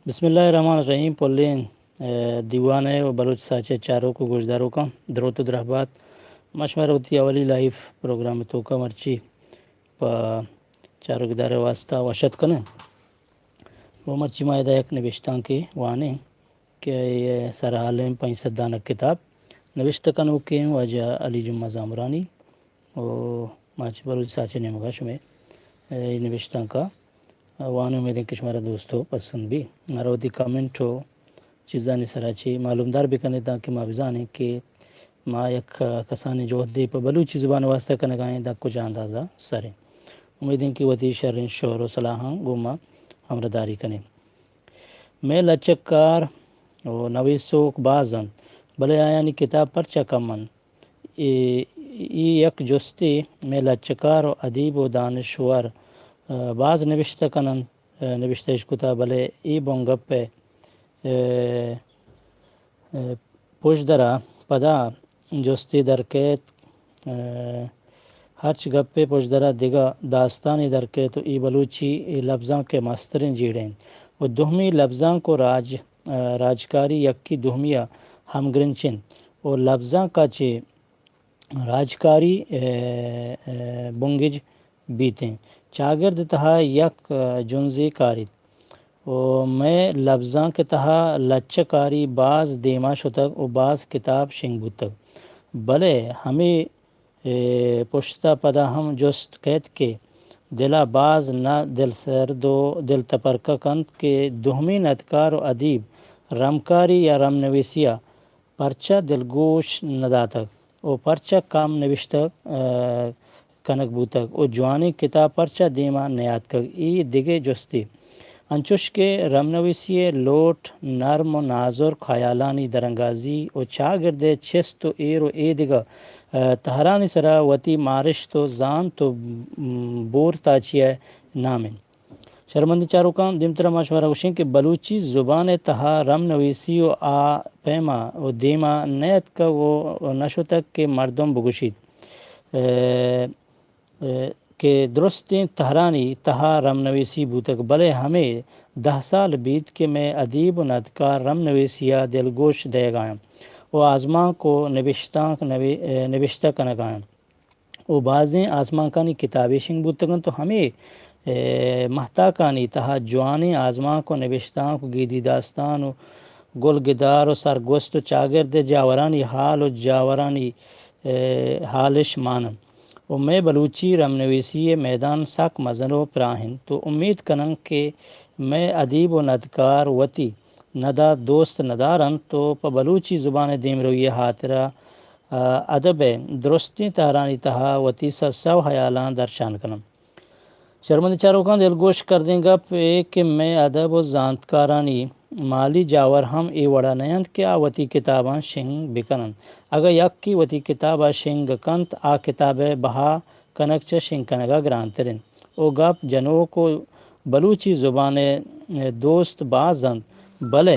بسم اللہ الرحمن الرحیم پولین دیوان و بلوچ ساچے چاروں کو گوشداروں کا دروت و درحبات مشورتی اولی لائف پروگرام تو کا مرچی پا چاروں کے دارے واسطہ واشت کنے وہ مرچی مائدہ ایک نوشتان کے وانے کہ یہ سرحالیں 500 دانک کتاب نوشتہ کنو کے واجہ علی جمعہ زامرانی و ماچ بلوچ ساچے نے مگاش میں نوشتان کا وانو میں دیں کشمارا دوستو پسند بھی مروتی کامنٹ ہو چیزانی سراچی معلوم دار بھی کرنے تاکہ ما بزانے کہ ما یک کسانی جو دے پا بلوچی زبان واسطہ کرنے گائیں دا کچھ اندازہ سرے امیدیں کہ وطی شرن شور و صلاحاں گوما ہمرداری کرنے میں لچکار و نویسوک بازن بلے آیانی کتاب پر چکمن ای یک جستی میں لچکار و ادیب و دانشور بعض نوشتہ کنن نوشتہ اشکتا بلے ای بونگپ پوش درا پدا جستی درکیت ہرچ گپے پوش درا دیگا داستانی درکے تو ای بلوچی لفظاں کے مسترین جیڑیں و دہمی لفظاں کو راجکاری یکی دہمیہ ہم گرنچن و لفظاں کا چے راجکاری بنگج بیتیں چاگرد تہا یک جنزی کاری و میں لفظاں کے تہا لچکاری بعض دیما شتک و بعض کتاب شنگ بوتک بلے ہمیں پشتہ پدا ہم جست کہت کے دلا بعض نہ دل سرد و دل تپرکہ کند کے دہمی ندکار و ادیب رمکاری یا رم نویسیا پرچہ دلگوش نداتک و پرچہ کام نوشتک کنک بوتک و جوانی کتاب پرچہ دیما نیاد کگ ای دیگے جستی انچوش کے رمنویسی لوٹ نرم و نازر خیالانی درنگازی و چاگردے چست و ایر و ایدگا تہرانی سرا وتی مارش تو زان تو بور تاچیہ نامن شرمندی چاروں کام دمترا مشورہ وشیں کہ بلوچی زبان تہا رم نویسی و آ پیما و دیما نیت کا وہ نشو تک کے مردم بگوشید کہ درستیں تہرانی تہا رم نویسی بوتک بلے ہمیں 10 سال بیت کے میں ادیب و ندکار رم نویسیا دلگوش دے گائیں وہ آزماں کو نوشتہ کنگائیں وہ بعضیں آزماں کانی کتابی شنگ بوتکن تو ہمیں محتاکانی تہا جوانی آزماں کو نوشتاں کو گیدی داستان و گل گدار و سرگوست و چاگرد جاورانی حال و جاورانی حالش مانن و میں بلوچی رم نویسی میدان ساک مزن و پراہن تو امید کنن کہ میں ادیب و ندکار وتی ندا دوست ندارن تو پا بلوچی زبان دیم روی حاطرہ ادب درستی تہرانی تہا وتی سو حیالان درشان کنن شرمندی چاروں کا دلگوش کر دیں گا کہ میں ادب و زانتکارانی مالی جاور ہم ای وڑا نیند کیا وتی کتاباں شنگ بکنن اگر یک کی وتی کتابہ شنگ کنت آ کتاب بہا کنک چا شنگ کنگا گرانترین او گپ جنو کو بلوچی زبان دوست بازن بلے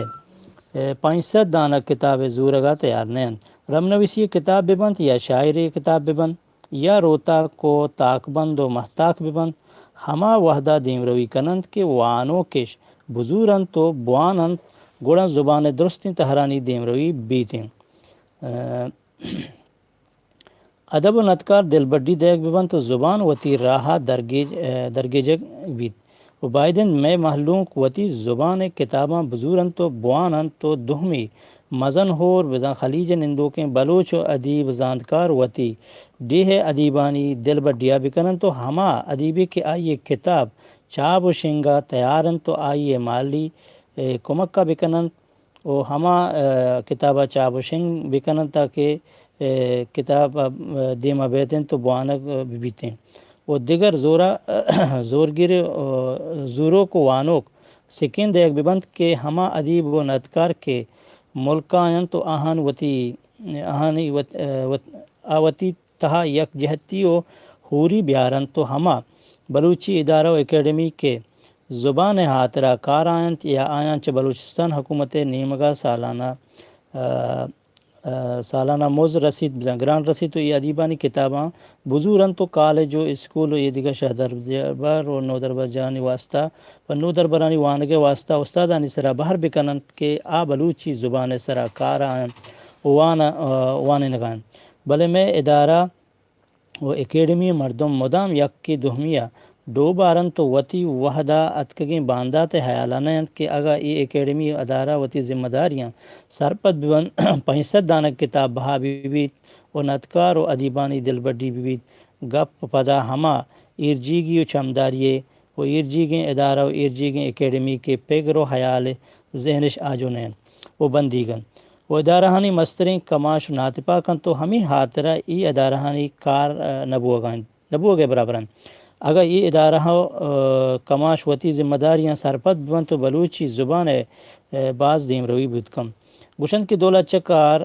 500 دانہ کتاب زورگا تیار نین رم نویسی کتاب ببند یا شاعری کتاب ببند یا روتا کو تاک بند و محتاک ببند ہما وحدہ دیم روی کنند کے وانو کش بزورند تو بوانند گوڑا زبان درستی تہرانی دیم روی بیتیں ادب و ندکار دل بڈی دیکھ ببند تو زبان وتی راہا درگیجگ بیت و بائدن میں محلوق وتی زبان کتاباں بزورند تو بوانند تو دہمی مزن ہور بزن خلیج نندوکیں بلوچ و ادیب زاندکار وتی ڈیہ ادیبانی دل بڈیا بکنن تو ہما ادیبی کے آئیے کتاب چاب و شنگا تیارن تو آئیے مالی کمکہ بکنن و ہما کتابہ چاب و شنگ بکنن تاکہ کتاب دیما بیتیں تو بوانک بیتیں و دیگر زورگر زورو کو وانوک سکین دیکھ ببند کہ ہما ادیب و ندکار کے ملکائن تو آہانی آوتی تہا یک جہتی و حوری بیارن تو ہما بلوچی ادارہ و اکیڈمی کے زبان حاطرہ کار آئنت یا آئین چا بلوچستان حکومت نیمگا سالانہ سالانہ موز رسید گران رسید تو یہ ادیبانی کتاباں بزورن تو کالج و اسکول و یہ دیگر شاہ دربر و نو دربر جانی واسطہ و نو دربرانی وانگے واسطہ استادانی سرا بہر بکنند کے آ بلوچی زبان سرا کار آئیں وان نگائیں بلے میں ادارہ و اکیڈمی مردم مدام یک کی دہمیہ دو بارن تو وتی وحدہ اتکگیں باندات حیالانہ کہ اگا ای اکیڈمی ادارہ وتی ذمہ داریاں سرپت بیون 65 دانک کتاب بہا بیت و نتکار و ادیبانی دل بڈی بیت گپ پدا ہما ایرجیگی و چمداریے و ایرجیگیں ادارہ و ایرجیگیں اکیڈمی کے پیگر و حیال ذہنش آجونین و بندیگن و ادارہانی مستریں کماش و ناتپا کن تو ہمیں حاطرہ ای ادارہانی کار نبوگے برابرن اگر یہ ادارہ کماش وتی ذمہ داریاں سرپت بن تو بلوچی زبان باز دیم روی بود کم گوشند کی دولت چکار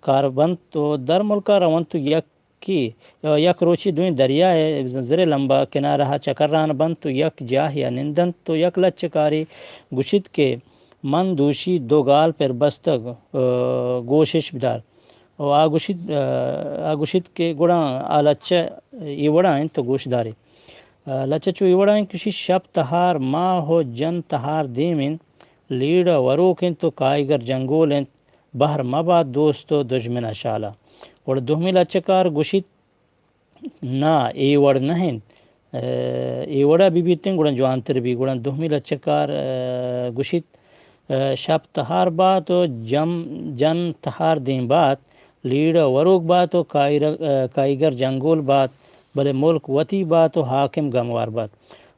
کار بند تو در ملکا روان تو یک روچی دوین دریائے زر لمبا کنارہ چکر ران بند تو یک جاہ یا نندن تو یک لچکاری گوشت کے من دوشی دو گال پر بستگ گوشش بدار و آگوشت کے گڑاں آلچہ یہ وڑائیں تو گوش دارے لچہ چو یہ وڑائیں کسی شب تہار ماہ ہو جن تہار دیمن لیڑا وروکن تو کائیگر جنگولن بہر مباد دوستو دشمن شالا اور دومی لچکار گوشت نا ای وڑ نہن ای وڑا بی بیتیں گڑن جوانتر بھی گڑن دومی لچکار گوشت شب تہار بات و جن تہار دین بات لیڑا وروک بات و کائیگر جنگول بات بلے ملک وتی بات و حاکم گموار بات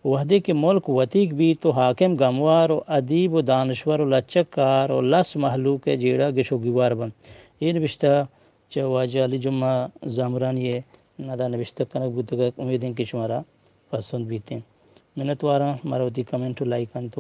وحدے کے ملک وتیک بھی تو حاکم گموار و ادیب و دانشور و لچکار و لس محلوق جیڑا گشو گوار بن یہ نوشتہ چواجہ علی جمعہ زامران یہ نادا نوشتہ کنک بودگا امیدیں کہ شمارا پسند بیتیں منت وارا مروتی کمنٹ لائک ان تو